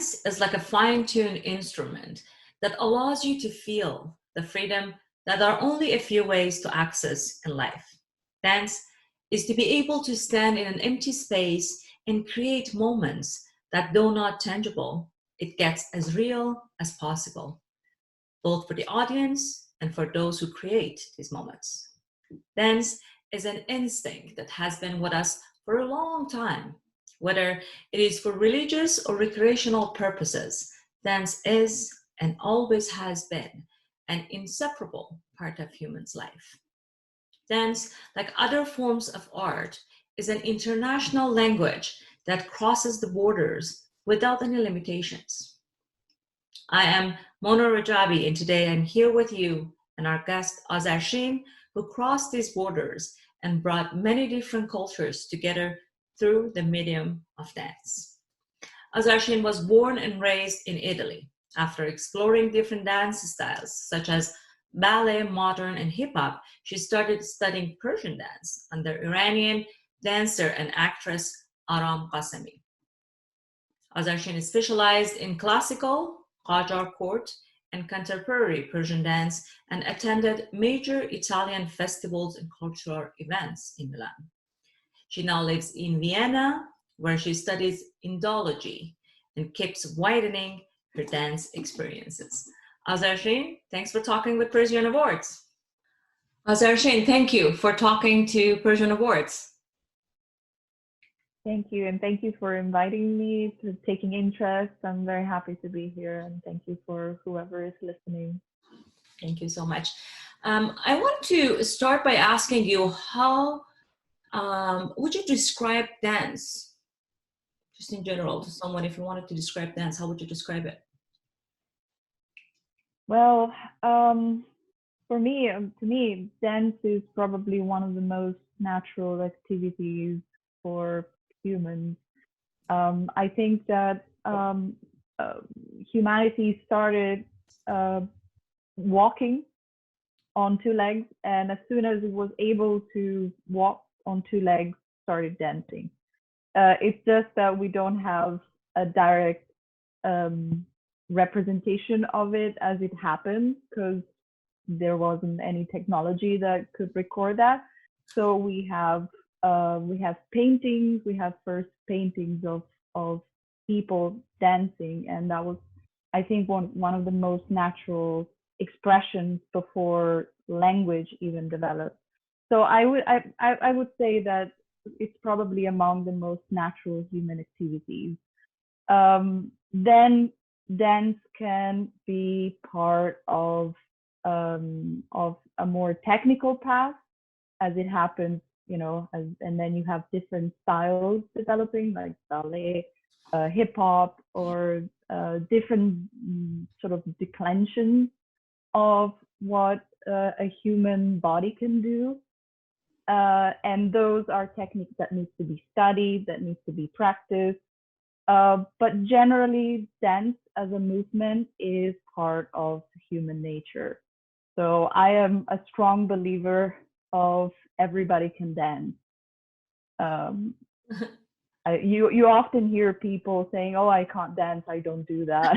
dance is like a fine-tuned instrument that allows you to feel the freedom that there are only a few ways to access in life. Dance is to be able to stand in an empty space and create moments that, though not tangible, it gets as real as possible, both for the audience and for those who create these moments. Dance is an instinct that has been with us for a long time. Whether it is for religious or recreational purposes, dance is and always has been an inseparable part of humans' life. Dance, like other forms of art, is an international language that crosses the borders without any limitations. I am Mona Rajabi, and today I'm here with you and our guest Azarshin, who crossed these borders and brought many different cultures together through the medium of dance. Azarshin was born and raised in Italy. After exploring different dance styles, such as ballet, modern, and hip-hop, she started studying Persian dance under Iranian dancer and actress Aram Qasemi. Azarshin is specialized in classical, Qajar court, and contemporary Persian dance and attended major Italian festivals and cultural events in Milan. She now lives in Vienna, where she studies Indology and keeps widening her dance experiences. Azarshin, thanks for talking with Persian Awards. Azarshin, thank you for talking to Persian Awards. Thank you, and thank you for inviting me, to taking interest. I'm very happy to be here, and thank you for whoever is listening. Thank you so much. I want to start by asking you, how would you describe dance, just in general, to someone? If you wanted to describe dance, how would you describe it? Well, to me, dance is probably one of the most natural activities for humans. I think that humanity started walking on two legs, and as soon as it was able to walk on two legs, started dancing. It's just that we don't have a direct representation of it as it happened, because there wasn't any technology that could record that. So we have paintings. We have first paintings of people dancing, and that was, I think, one of the most natural expressions before language even developed. So I would say that it's probably among the most natural human activities. Then dance can be part of a more technical path, as it happens, and then you have different styles developing, like ballet, hip hop, or different sort of declensions of what a human body can do. And those are techniques that need to be studied, that need to be practiced. But generally, dance as a movement is part of human nature. So I am a strong believer of everybody can dance. You often hear people saying, "Oh, I can't dance, I don't do that."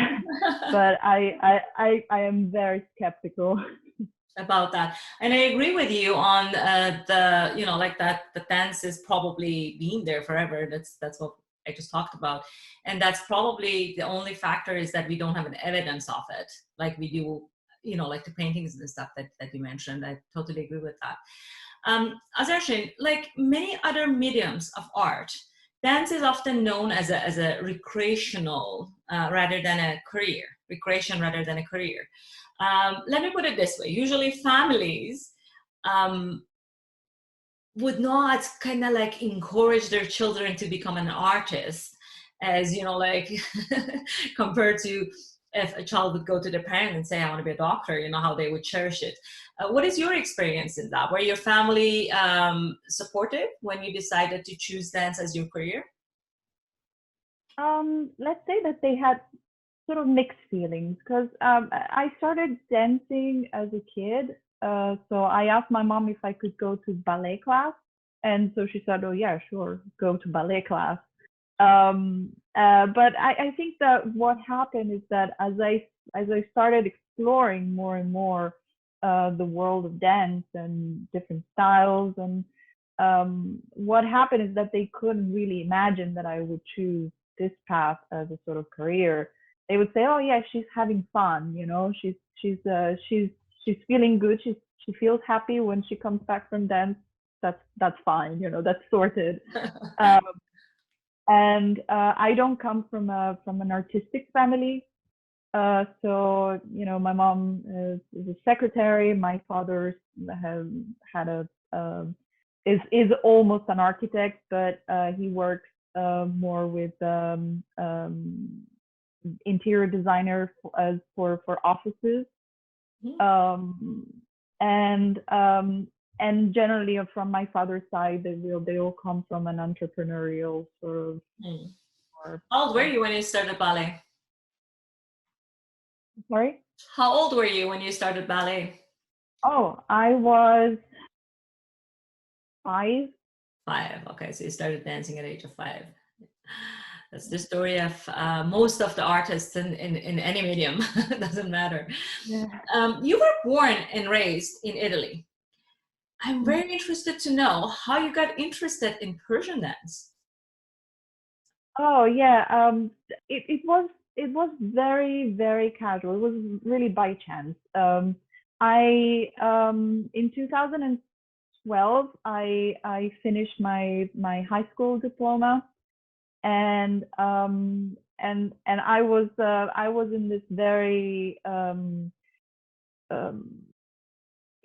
But I am very skeptical about that, and I agree with you on the dance is probably been there forever. That's what I just talked about, and that's probably the only factor, is that we don't have an evidence of it like we do, like the paintings and stuff that you mentioned. I totally agree with that. Azarshin, like many other mediums of art, dance is often known as a recreational rather than a career. Recreation rather than a career. Let me put it this way. Usually families would not kind of like encourage their children to become an artist, as compared to if a child would go to their parent and say, "I want to be a doctor," how they would cherish it. What is your experience in that? Were your family supportive when you decided to choose dance as your career? Let's say that they had sort of mixed feelings, because I started dancing as a kid. So I asked my mom if I could go to ballet class, and so she said, "Oh yeah, sure, go to ballet class." But I think that what happened is that as I started exploring more and more the world of dance and different styles, and what happened is that they couldn't really imagine that I would choose this path as a sort of career. They would say, "Oh yeah, she's having fun, you know, she's feeling good. She feels happy when she comes back from dance. That's fine, you know, that's sorted." And I don't come from an artistic family. So, you know, my mom is a secretary. My father is almost an architect, but he works more with interior designer for offices. And generally from my father's side, they all come from an entrepreneurial sort of. How old were you when you started ballet? Sorry? How old were you when you started ballet? Oh, I was 5. 5. Okay, so you started dancing at the age of 5. That's the story of most of the artists in any medium. It doesn't matter. Yeah. You were born and raised in Italy. I'm very interested to know how you got interested in Persian dance. Oh yeah, it was very, very casual. It was really by chance. I in 2012 I finished my high school diploma, and I was in this very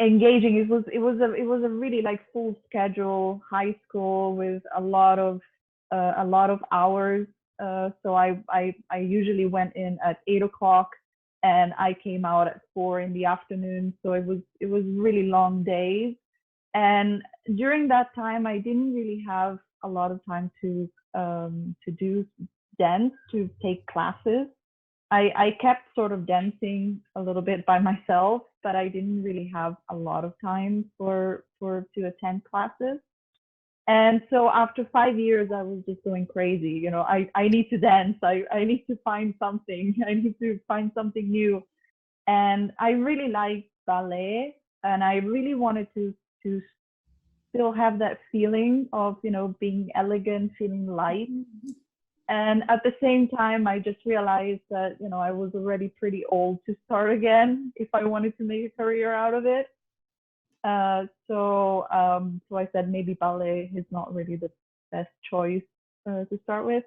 engaging. It was a really like full schedule high school with a lot of hours. So I usually went in at 8 o'clock and I came out at 4 in the afternoon. So it was really long days. And during that time, I didn't really have a lot of time to do dance, to take classes. I kept sort of dancing a little bit by myself, but I didn't really have a lot of time to attend classes. And so after 5 years, I was just going crazy. You know, I need to dance. I need to find something. I need to find something new. And I really liked ballet, and I really wanted to still have that feeling of, you know, being elegant, feeling light. And at the same time, I just realized that, you know, I was already pretty old to start again if I wanted to make a career out of it. So I said maybe ballet is not really the best choice to start with.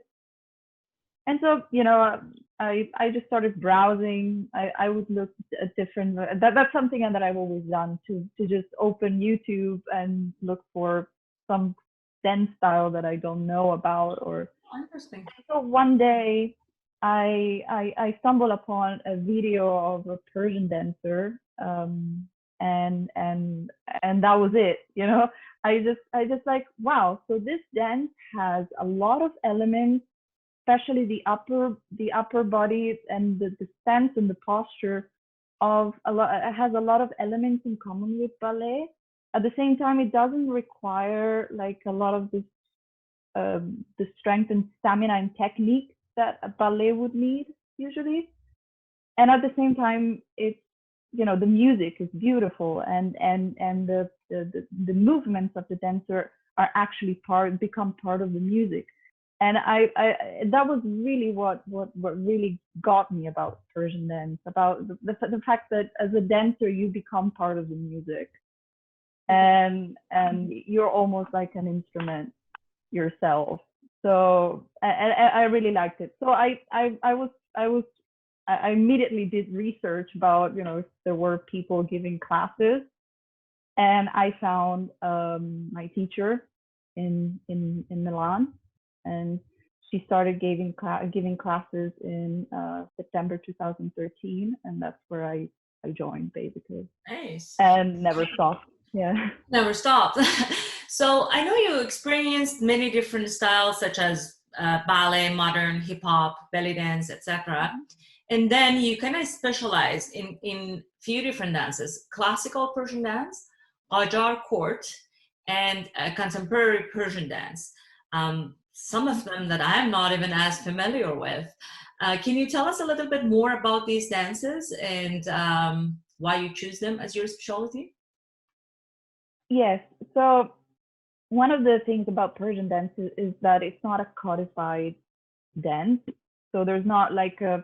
And so, you know, I just started browsing. I would look at different. That's something that I've always done, to just open YouTube and look for some dance style that I don't know about. Or interesting. So one day I stumbled upon a video of a Persian dancer, and that was it. You know, I just like, wow. So this dance has a lot of elements, especially the upper body and the stance and the posture of a lot. It has a lot of elements in common with ballet. At the same time, it doesn't require like a lot of this the strength and stamina and technique that a ballet would need usually. And at the same time, it's, you know, the music is beautiful, and the movements of the dancer are actually become part of the music. And I that was really what really got me about Persian dance, about the fact that as a dancer you become part of the music, and you're almost like an instrument yourself. So I really liked it. So I immediately did research about, you know, if there were people giving classes, and I found my teacher in Milan, and she started giving classes in September 2013, and that's where I joined basically. Nice. And never stopped. Yeah. Never stopped. So I know you experienced many different styles, such as ballet, modern, hip hop, belly dance, etc. And then you kind of specialized in few different dances: classical Persian dance, Qajar court, and contemporary Persian dance. some of them that I'm not even as familiar with. Can you tell us a little bit more about these dances and why you choose them as your specialty? Yes. So one of the things about Persian dance is that it's not a codified dance. So there's not like a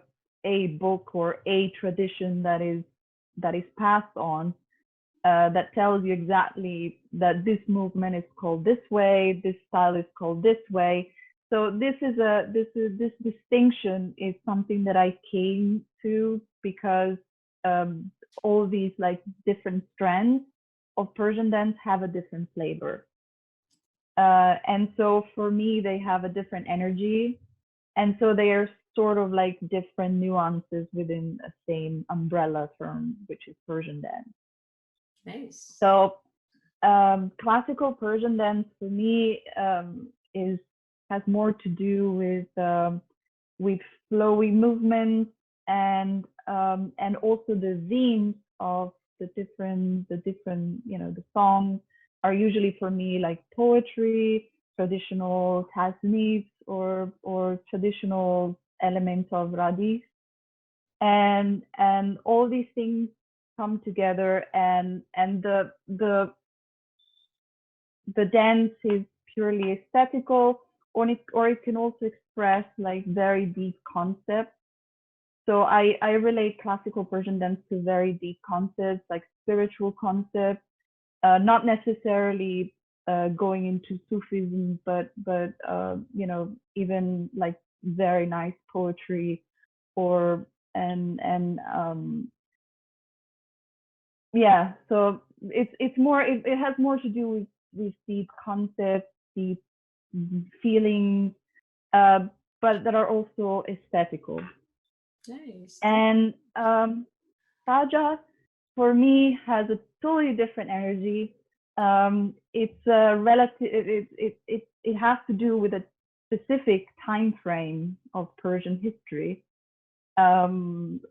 book or a tradition that is passed on that tells you exactly that this movement is called this way, this style is called this way. So this distinction is something that I came to because all these like different strands of Persian dance have a different flavor. And so for me, they have a different energy. And so they are sort of like different nuances within a same umbrella term, which is Persian dance. Nice. So classical Persian dance for me has more to do with flowy movements and also the themes of the different the songs are usually for me like poetry, traditional tasnifs or traditional elements of radif, and all these things come together, and the dance is purely aesthetical, or it can also express like very deep concepts. So I relate classical Persian dance to very deep concepts, like spiritual concepts, not necessarily going into Sufism, but even like very nice poetry, or yeah. So it's more it has more to do with deep concepts, deep feelings, but that are also aesthetical. Nice. And Raja, for me, has a totally different energy. It's a relative. It has to do with a specific time frame of Persian history,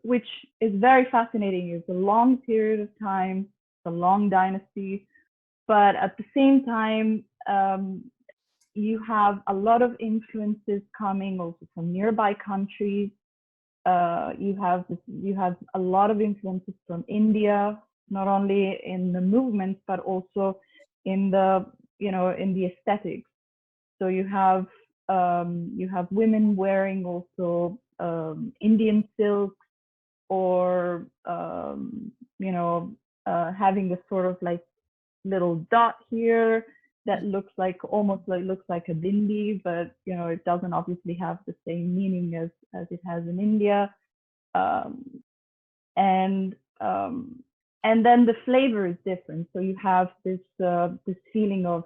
which is very fascinating. It's a long period of time, it's a long dynasty, but at the same time, you have a lot of influences coming also from nearby countries. You have a lot of influences from India, not only in the movements but also in the in the aesthetics. So you have women wearing also Indian silks, or having a sort of like little dot here that looks like a bindi, but it doesn't obviously have the same meaning as it has in India. And then the flavor is different. So you have this feeling of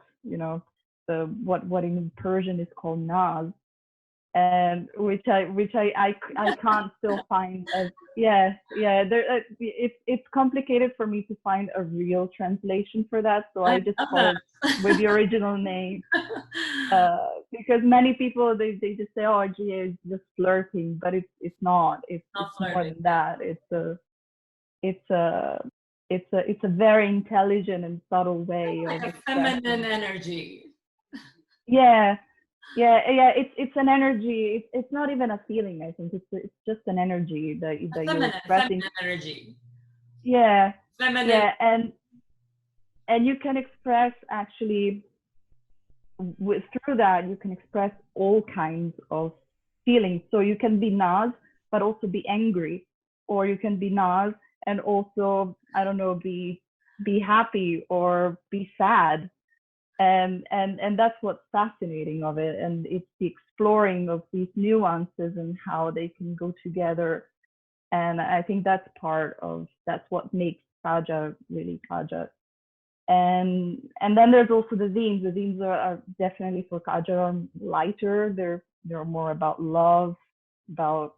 what in Persian is called naz, and which I can't still find as there it's complicated for me to find a real translation for that, so I just call it with the original name, because many people they just say, oh, GA is just flirting, but it's not. It's more than that. It's a very intelligent and subtle way like of a feminine energy. Yeah, it's an energy. It's not even a feeling. I think it's just an energy that you're expressing. Feminine energy. Yeah, feminine. Yeah, and you can express actually through that you can express all kinds of feelings. So you can be naz, but also be angry, or you can be naz and also be happy or be sad. And that's what's fascinating of it, and it's the exploring of these nuances and how they can go together. And I think that's what makes Kaja really Kaja. And then there's also the themes. The themes are definitely for Kaja are lighter. They're more about love, about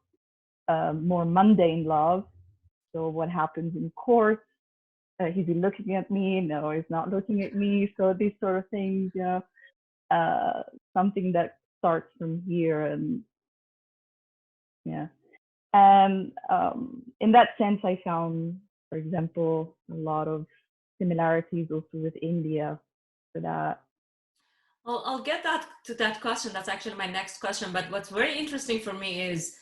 more mundane love. So what happens in court? Is he looking at me? No, he's not looking at me. So these sort of things, something that starts from here, and and in that sense, I found, for example, a lot of similarities also with India for that. I'll get to that question. That's actually my next question. But what's very interesting for me is,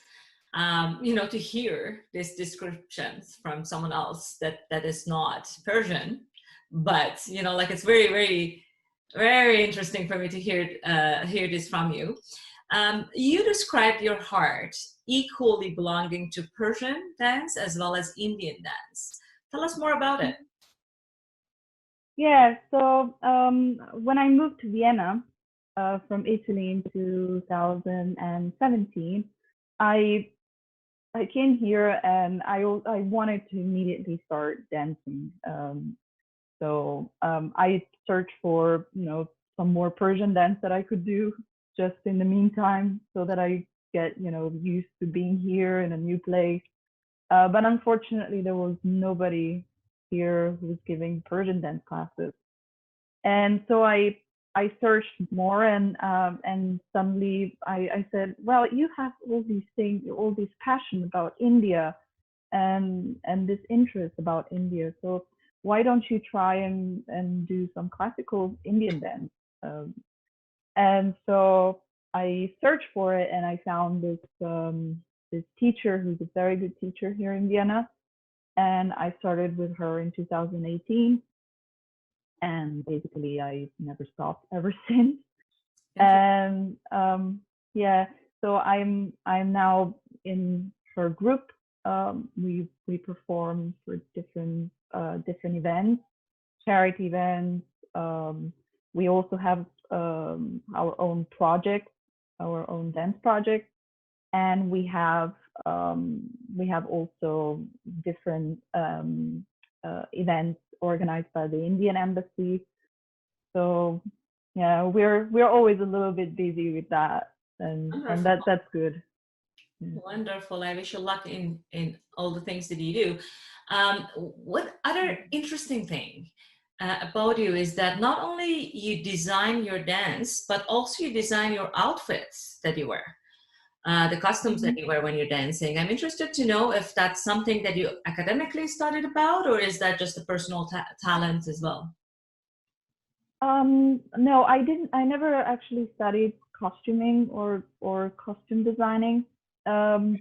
to hear these descriptions from someone else that is not Persian. But like it's very, very, very interesting for me to hear this from you. You described your heart equally belonging to Persian dance as well as Indian dance. Tell us more about it. Yeah, so when I moved to Vienna from Italy in 2017, I came here and I wanted to immediately start dancing. So I searched for some more Persian dance that I could do just in the meantime, so that I get used to being here in a new place. But unfortunately, there was nobody here who was giving Persian dance classes, and so I searched more, and suddenly I said, well, you have all these things, all this passion about India, and this interest about India, so why don't you try and do some classical Indian dance? And so I searched for it, and I found this teacher who's a very good teacher here in Vienna, and I started with her in 2018, and basically I never stopped ever since. And yeah, so I'm now in her group. We perform for different events, charity events. We also have our own project, our own dance project, and we have also different events organized by the Indian Embassy. So yeah, we're always a little bit busy with that, and that's good. Wonderful. I wish you luck in all the things that you do. What other interesting thing about you is that not only you design your dance, but also you design your outfits that you wear, the costumes that you wear when you're dancing. I'm interested to know if that's something that you academically studied about, or is that just a personal talent as well? No, I didn't. I never actually studied costuming or costume designing,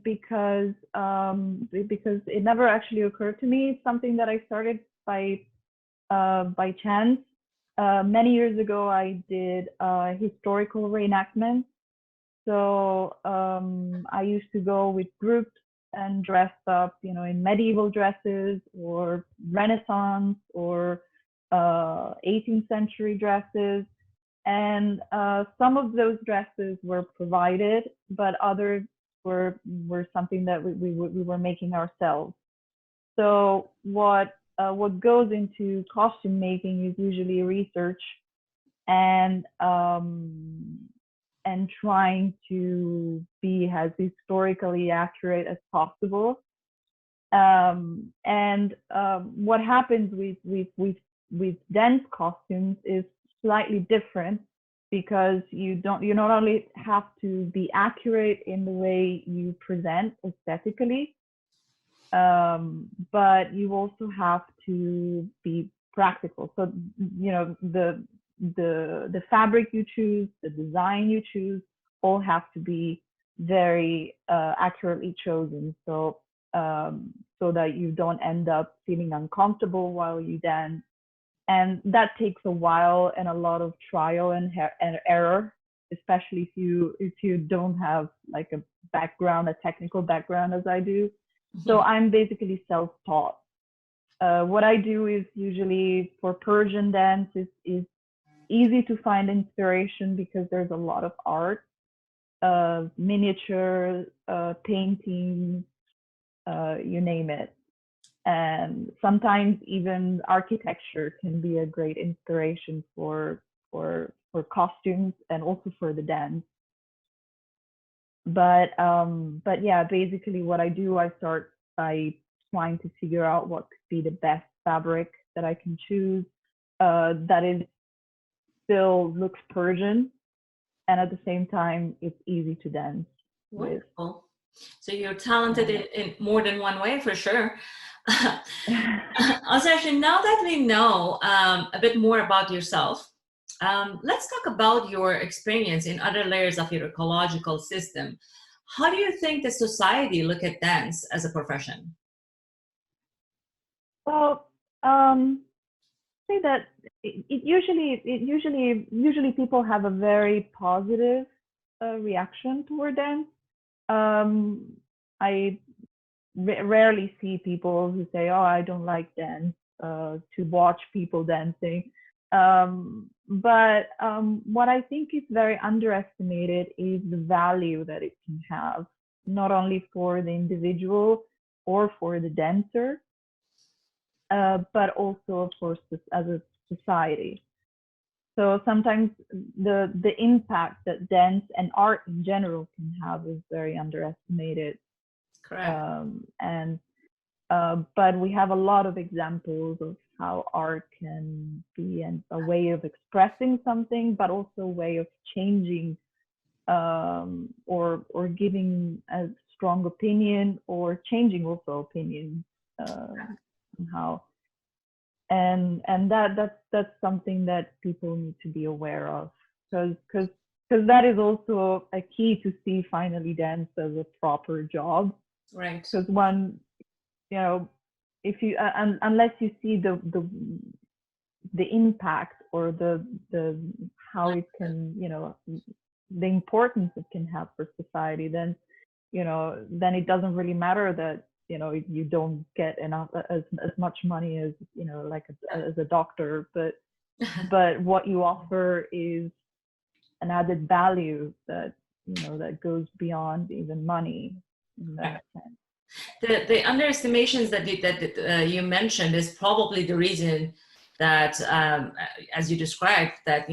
because it never actually occurred to me. It's something that I started by chance. Many years ago, I did historical reenactment. So I used to go with groups and dressed up, in medieval dresses or Renaissance or 18th century dresses. And some of those dresses were provided, but others were something that we were making ourselves. So what goes into costume making is usually research and trying to be as historically accurate as possible. What happens with dance costumes is slightly different, because you not only have to be accurate in the way you present aesthetically, but you also have to be practical. So the fabric you choose, the design you choose, all have to be very accurately chosen, so that you don't end up feeling uncomfortable while you dance. And that takes a while and a lot of trial and error, especially if you don't have like a technical background as I do. Mm-hmm. So I'm basically self-taught. What I do is usually for Persian dance is easy to find inspiration, because there's a lot of art, miniature, paintings, you name it. And sometimes even architecture can be a great inspiration for costumes and also for the dance. But yeah, basically what I do, I start by trying to figure out what could be the best fabric that I can choose, that is still looks Persian, and at the same time it's easy to dance with. Wonderful. So you're talented in more than one way, for sure. Azarshin, now that we know a bit more about yourself, Let's talk about your experience in other layers of your ecological system. How do you think the society look at dance as a profession? Well, say that usually people have a very positive reaction toward dance. I rarely see people who say, "Oh, I don't like dance," to watch people dancing. But what I think is very underestimated is the value that it can have, not only for the individual or for the dancer, but also for as a society. So sometimes the impact that dance and art in general can have is very underestimated. Correct. But we have a lot of examples of how art can be a way of expressing something, but also a way of changing or giving a strong opinion or changing also opinions somehow. And that's something that people need to be aware of, because that is also a key to see finally dance as a proper job. Right. Because one, if you unless you see the impact or the how it can, the importance it can have for society, then it doesn't really matter that you don't get enough as much money as like as a doctor, but what you offer is an added value that that goes beyond even money in that sense. The underestimations that you mentioned is probably the reason that, as you described, that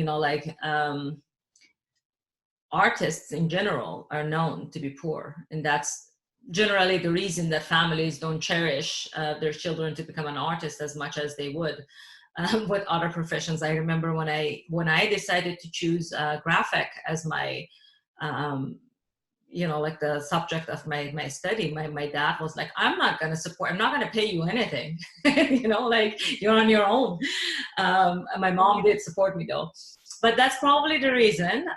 artists in general are known to be poor, and that's generally the reason that families don't cherish their children to become an artist as much as they would with other professions. I remember when I decided to choose graphic as my like the subject of my study, my dad was like, I'm not going to pay you anything. Like, you're on your own. My mom did support me though, but that's probably the reason.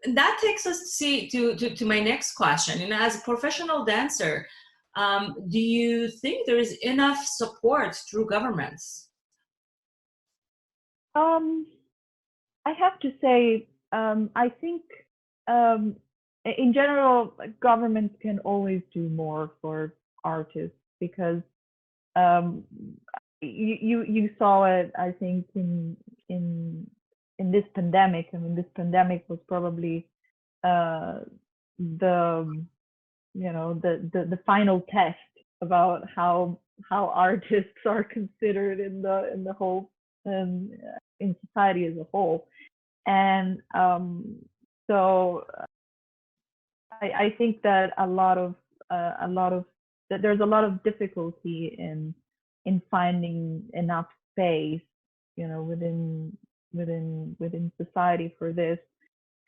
That takes us to my next question. As a professional dancer, do you think there is enough support through governments? I have to say, I think in general, governments can always do more for artists, because you saw it, I think, in this pandemic. I mean, this pandemic was probably the final test about how artists are considered in the whole in society as a whole. And so I think that there's a lot of difficulty in finding enough space, within society for this.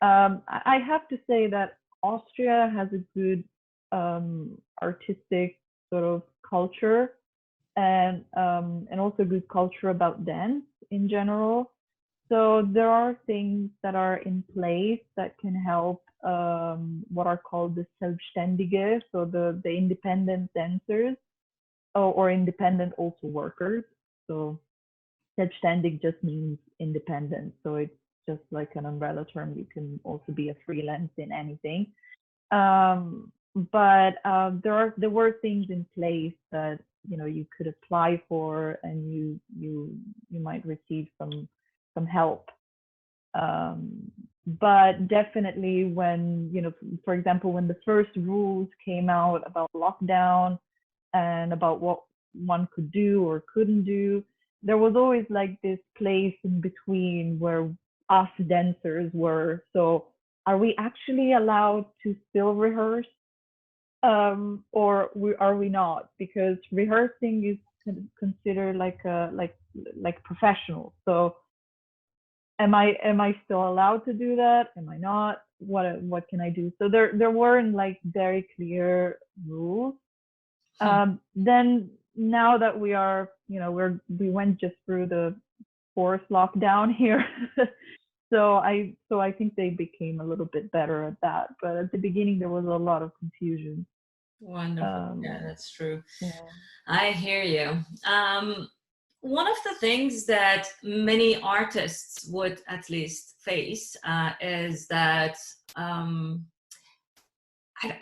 I have to say that Austria has a good artistic sort of culture, and also good culture about dance in general. So there are things that are in place that can help what are called the Selbstständige, so the independent dancers, or independent also workers. So Selbstständig just means independent, so it's just like an umbrella term. You can also be a freelance in anything. But there were things in place that you could apply for, and you might receive some help. But definitely when, for example, when the first rules came out about lockdown and about what one could do or couldn't do, there was always like this place in between where us dancers were. So are we actually allowed to still rehearse? Or are we not? Because rehearsing is considered like professional. So am I still allowed to do that? Am I not? What can I do? So there weren't like very clear rules. Then now that we are, we went just through the forced lockdown here. So I think they became a little bit better at that. But at the beginning, there was a lot of confusion. Wonderful. Yeah, that's true. Yeah. I hear you. One of the things that many artists would at least face is that I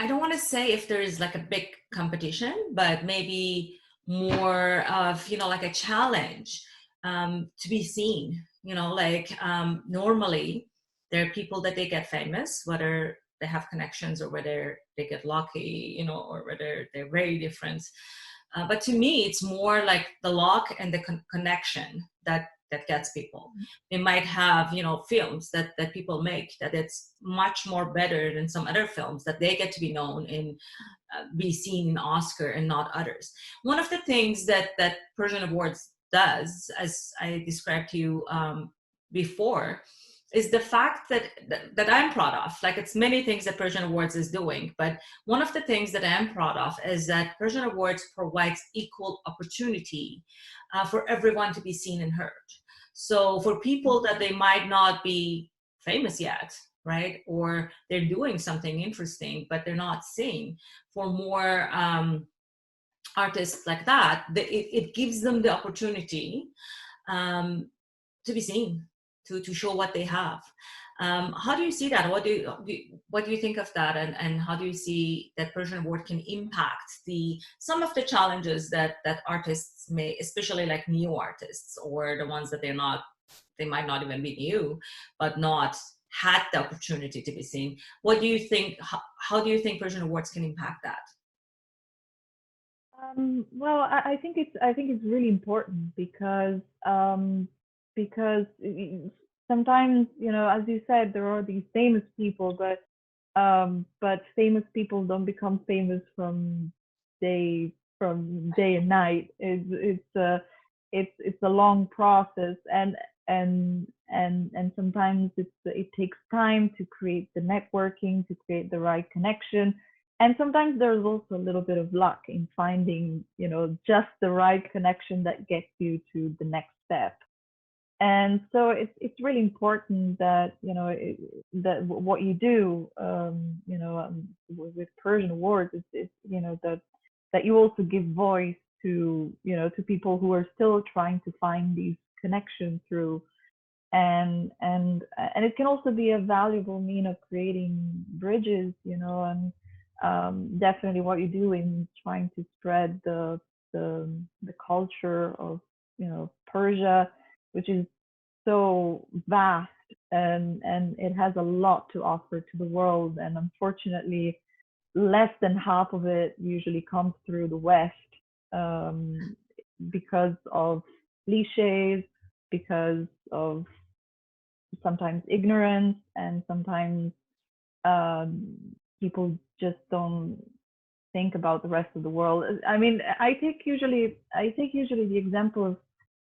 don't want to say if there is like a big competition, but maybe more of, like a challenge to be seen. Normally there are people that they get famous, whether they have connections or whether they get lucky, or whether they're very different. But to me, it's more like the luck and the connection that gets people. They might have, films that people make that it's much more better than some other films that they get to be known and be seen in Oscar and not others. One of the things that Persian Awards does, as I described to you before, is the fact that I'm proud of. Like, it's many things that Persian Awards is doing, but one of the things that I'm proud of is that Persian Awards provides equal opportunity for everyone to be seen and heard. So for people that they might not be famous yet, right? Or they're doing something interesting, but they're not seen, for more artists like that, it gives them the opportunity to be seen, to show what they have. How do you see that? What do you think of that? And how do you see that Persian Award can impact some of the challenges that artists may, especially like new artists or the ones that they might not even be new, but not had the opportunity to be seen? What do you think? How do you think Persian Awards can impact that? Well, I think it's really important because sometimes, as you said, there are these famous people, but famous people don't become famous from day and night. It's a long process, and sometimes it takes time to create the networking, to create the right connection. And sometimes there's also a little bit of luck in finding, just the right connection that gets you to the next step. And so it's really important that, that what you do, with Persian Awards is that you also give voice to, to people who are still trying to find these connections through. And it can also be a valuable mean of creating bridges, and definitely what you do in trying to spread the culture of Persia, which is so vast, and it has a lot to offer to the world, and unfortunately less than half of it usually comes through the West, because of cliches, because of sometimes ignorance, and sometimes people just don't think about the rest of the world. I mean, I take usually the example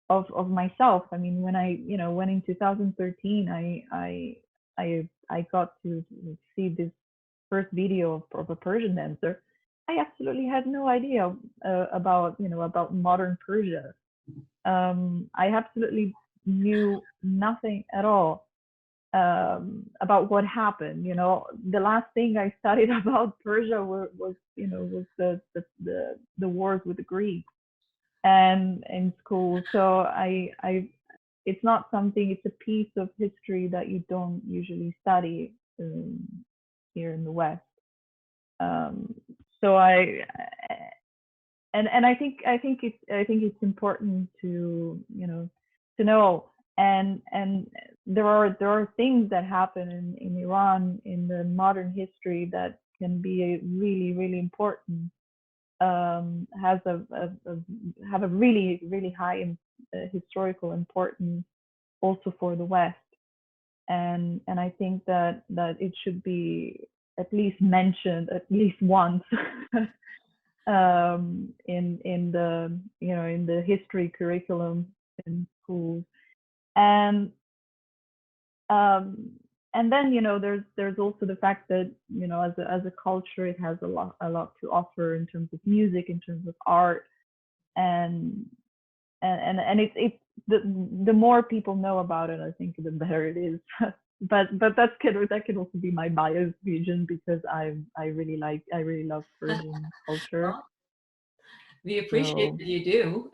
of myself. I mean, when when in 2013 I got to see this first video of a Persian dancer, I absolutely had no idea about modern Persia. I absolutely knew nothing at all about what happened. The last thing I studied about Persia was the wars with the Greeks and in school. So it's not something. It's a piece of history that you don't usually study here in the West. So I think it's important to know. And there are things that happen in Iran in the modern history that can be really, really important. Have a really, really high historical importance also for the West, and I think that it should be at least mentioned at least once in the history curriculum in schools. And then there's also the fact that as a culture it has a lot to offer in terms of music, in terms of art, and it's the more people know about it, I think the better it is. but that can also be my biased vision, because I really love Persian culture. Well, we appreciate that you do.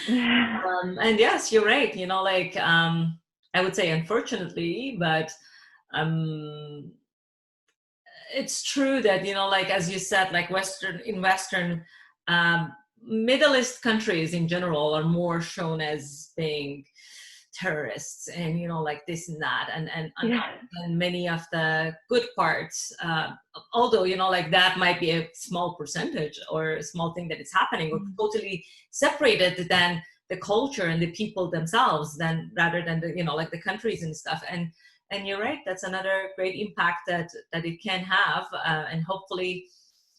And yes, you're right. You know, like I would say unfortunately, but it's true that, you know, like as you said, like Western Middle East countries in general are more shown as being terrorists and, you know, like this and that, and many of the good parts, although, you know, like that might be a small percentage or a small thing that is happening, or totally separated than the culture and the people themselves, then rather than the, you know, like the countries and stuff. And you're right, that's another great impact that it can have, and hopefully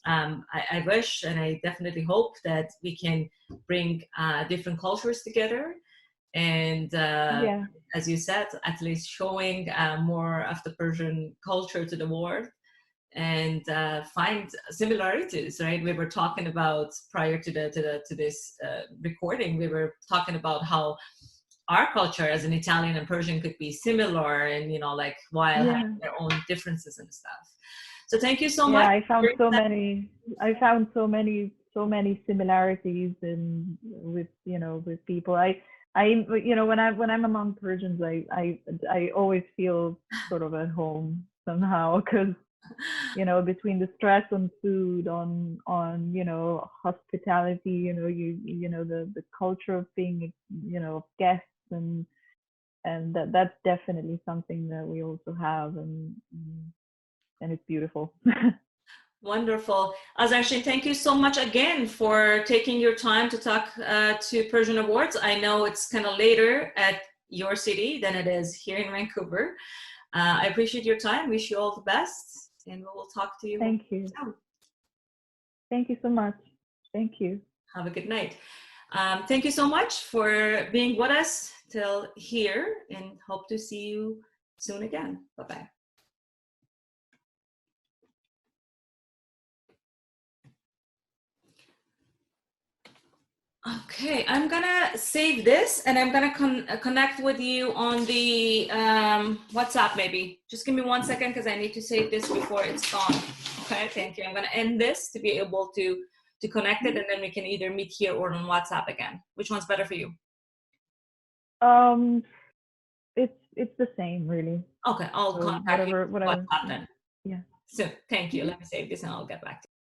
I wish, and I definitely hope that we can bring different cultures together, and as you said, at least showing more of the Persian culture to the world, and find similarities. Right, we were talking about prior to this recording, we were talking about how our culture as an Italian and Persian could be similar, and, you know, like while having their own differences and stuff. So thank you so much. I found so many similarities with people. I you know, when I'm among Persians, I always feel sort of at home somehow, because, you know, between the stress on food, on you know, hospitality, you know, you know, the culture of being, you know, guests, and that's definitely something that we also have, and it's beautiful. Wonderful. Azarshin, thank you so much again for taking your time to talk to Persian Awards. I know it's kind of later at your city than it is here in Vancouver. I appreciate your time. Wish you all the best, and we will talk to you. Thank you. soon. Thank you so much. Thank you. Have a good night. Thank you so much for being with us till here, and hope to see you soon again. Bye-bye. Okay, I'm gonna save this, and I'm gonna connect with you on the WhatsApp maybe. Just give me 1 second, because I need to save this before it's gone. Okay, thank you. I'm gonna end this to be able to connect it, and then we can either meet here or on WhatsApp again. Which one's better for you? It's the same, really. Okay, I'll contact you whatever. WhatsApp then. Yeah. So thank you. Let me save this and I'll get back to you.